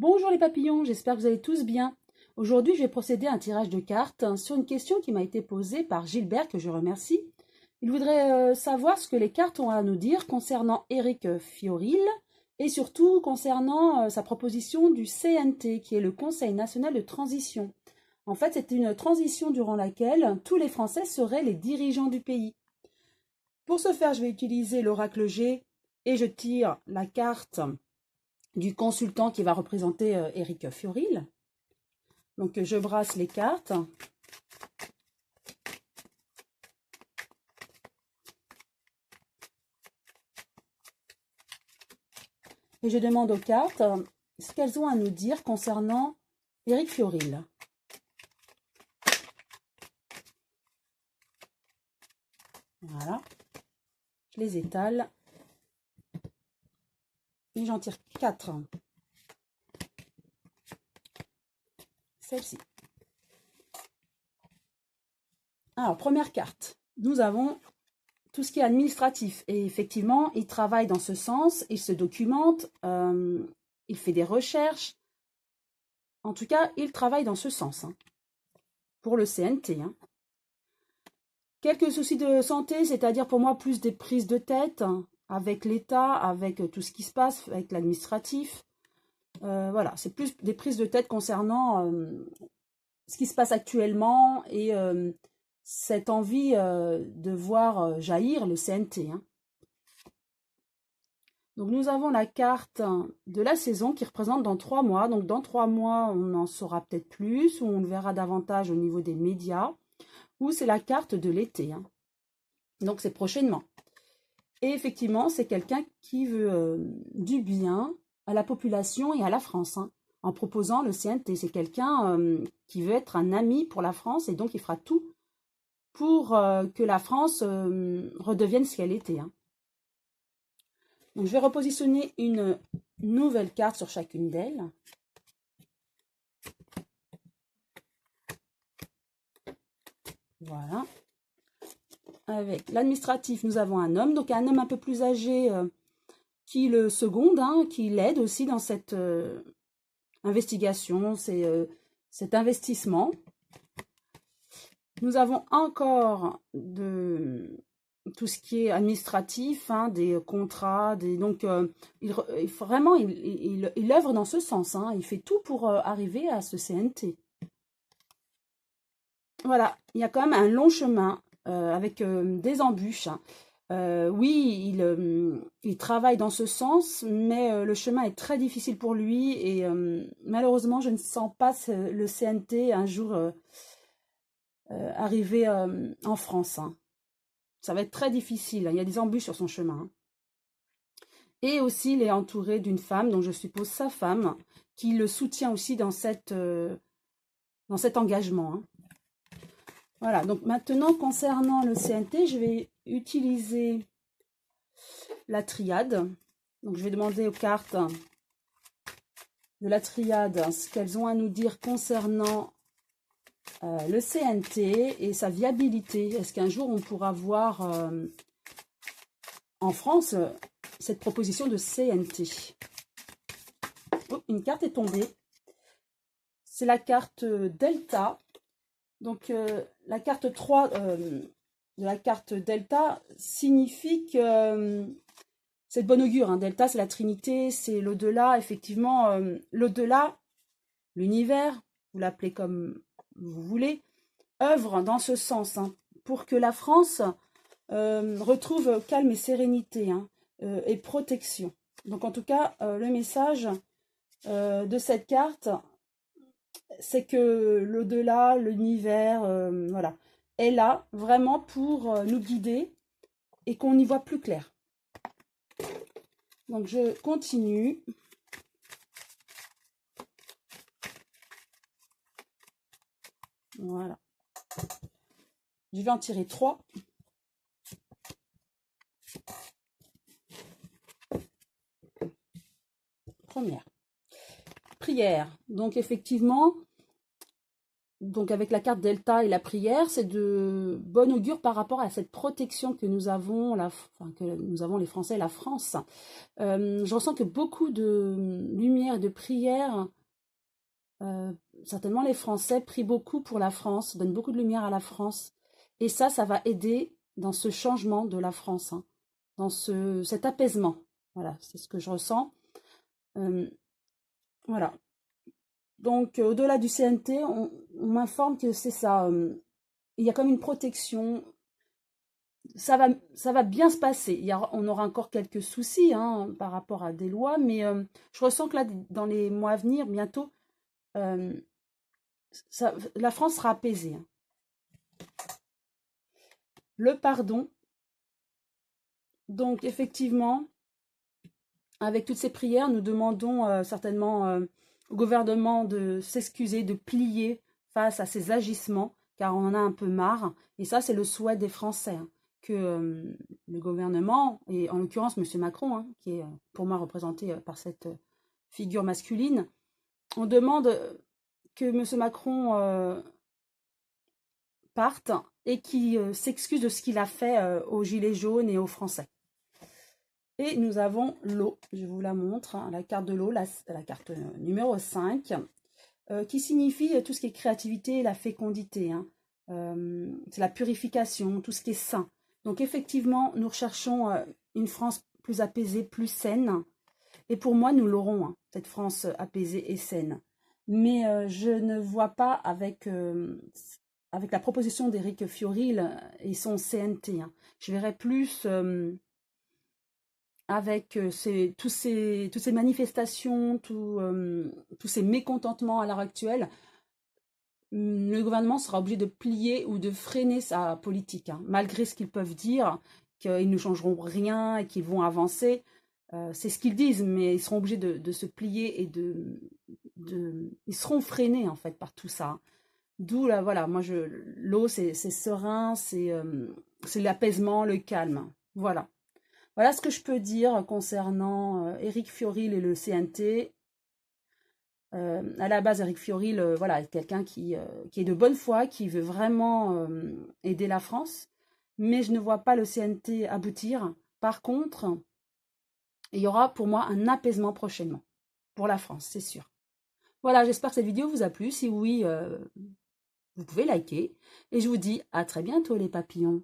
Bonjour les papillons, j'espère que vous allez tous bien. Aujourd'hui, je vais procéder à un tirage de cartes sur une question qui m'a été posée par Gilbert, que je remercie. Il voudrait savoir ce que les cartes ont à nous dire concernant Éric Fiorile et surtout concernant sa proposition du CNT, qui est le Conseil national de transition. En fait, c'est une transition durant laquelle tous les Français seraient les dirigeants du pays. Pour ce faire, je vais utiliser l'oracle G et je tire la carte du consultant qui va représenter Éric Fiorile. Donc je brasse les cartes. Et je demande aux cartes ce qu'elles ont à nous dire concernant Éric Fiorile. Voilà. Je les étale. Et j'en tire 4. Celle-ci. Alors, première carte. Nous avons tout ce qui est administratif. Et effectivement, il travaille dans ce sens, il se documente, il fait des recherches. En tout cas, il travaille dans ce sens. Pour le CNT. Quelques soucis de santé, c'est-à-dire pour moi plus des prises de tête avec l'État, avec tout ce qui se passe, avec l'administratif. Voilà, c'est plus des prises de tête concernant ce qui se passe actuellement et cette envie de voir jaillir le CNT. Donc nous avons la carte de la saison qui représente dans 3 mois. Donc dans 3 mois, on en saura peut-être plus, ou on le verra davantage au niveau des médias, ou c'est la carte de l'été. Donc c'est prochainement. Et effectivement, c'est quelqu'un qui veut du bien à la population et à la France, en proposant le CNT. C'est quelqu'un qui veut être un ami pour la France et donc il fera tout pour que la France redevienne ce qu'elle était. Donc je vais repositionner une nouvelle carte sur chacune d'elles. Voilà. Avec l'administratif, nous avons un homme, donc un homme un peu plus âgé qui le seconde, qui l'aide aussi dans cette investigation, cet investissement. Nous avons encore tout ce qui est administratif, des contrats, donc vraiment il œuvre dans ce sens, il fait tout pour arriver à ce CNT. Voilà, il y a quand même un long chemin avec des embûches. Oui, il travaille dans ce sens, mais le chemin est très difficile pour lui et malheureusement, je ne sens pas le CNT un jour arriver en France. Ça va être très difficile, il y a des embûches sur son chemin. Et aussi, il est entouré d'une femme, donc je suppose sa femme, qui le soutient aussi dans cet engagement. Voilà, donc maintenant, concernant le CNT, je vais utiliser la triade. Donc, je vais demander aux cartes de la triade ce qu'elles ont à nous dire concernant le CNT et sa viabilité. Est-ce qu'un jour, on pourra voir en France cette proposition de CNT? Oh, une carte est tombée. C'est la carte Delta. Donc, la carte 3 de la carte Delta signifie que c'est de bon augure. Delta, c'est la Trinité, c'est l'au-delà. Effectivement, l'au-delà, l'univers, vous l'appelez comme vous voulez, œuvre dans ce sens pour que la France retrouve calme et sérénité et protection. Donc, en tout cas, le message de cette carte, c'est que l'au-delà, l'univers, voilà, est là vraiment pour nous guider et qu'on y voit plus clair. Donc, je continue. Voilà. Je vais en tirer 3. Première. Prière. Donc, effectivement, donc avec la carte Delta et la prière, c'est de bon augure par rapport à cette protection que nous avons, les Français et la France. Je ressens que beaucoup de lumière et de prière, certainement les Français prient beaucoup pour la France, donnent beaucoup de lumière à la France. Et ça va aider dans ce changement de la France, hein, dans cet apaisement. Voilà, c'est ce que je ressens. Voilà. Donc, au-delà du CNT, on m'informe que c'est ça. Il y a comme une protection. Ça va bien se passer. On aura encore quelques soucis, hein, par rapport à des lois, mais je ressens que là, dans les mois à venir, bientôt, la France sera apaisée, hein. Le pardon. Donc, effectivement, avec toutes ces prières, nous demandons certainement au gouvernement de s'excuser, de plier face à ces agissements, car on en a un peu marre. Et ça, c'est le souhait des Français, hein, que le gouvernement, et en l'occurrence M. Macron, hein, qui est pour moi représenté par cette figure masculine, on demande que M. Macron parte et qu'il s'excuse de ce qu'il a fait aux Gilets jaunes et aux Français. Et nous avons l'eau, je vous la montre, hein, la carte de l'eau, la carte numéro 5, qui signifie tout ce qui est créativité et la fécondité, hein. C'est la purification, tout ce qui est sain. Donc effectivement, nous recherchons une France plus apaisée, plus saine. Et pour moi, nous l'aurons, hein, cette France apaisée et saine. Mais je ne vois pas avec la proposition d'Éric Fiorile et son CNT. Hein. Je verrais plus avec toutes ces manifestations, tous ces mécontentements à l'heure actuelle. Le gouvernement sera obligé de plier ou de freiner sa politique, hein, malgré ce qu'ils peuvent dire, qu'ils ne changeront rien et qu'ils vont avancer. C'est ce qu'ils disent, mais ils seront obligés de se plier et ils seront freinés en fait par tout ça. D'où là, voilà, moi l'eau c'est serein, c'est l'apaisement, le calme. Voilà. Voilà ce que je peux dire concernant Éric Fiorile et le CNT. À la base, Éric Fiorile, voilà, est quelqu'un qui est de bonne foi, qui veut vraiment aider la France, mais je ne vois pas le CNT aboutir. Par contre, il y aura pour moi un apaisement prochainement pour la France, c'est sûr. Voilà, j'espère que cette vidéo vous a plu. Si oui, vous pouvez liker. Et je vous dis à très bientôt les papillons.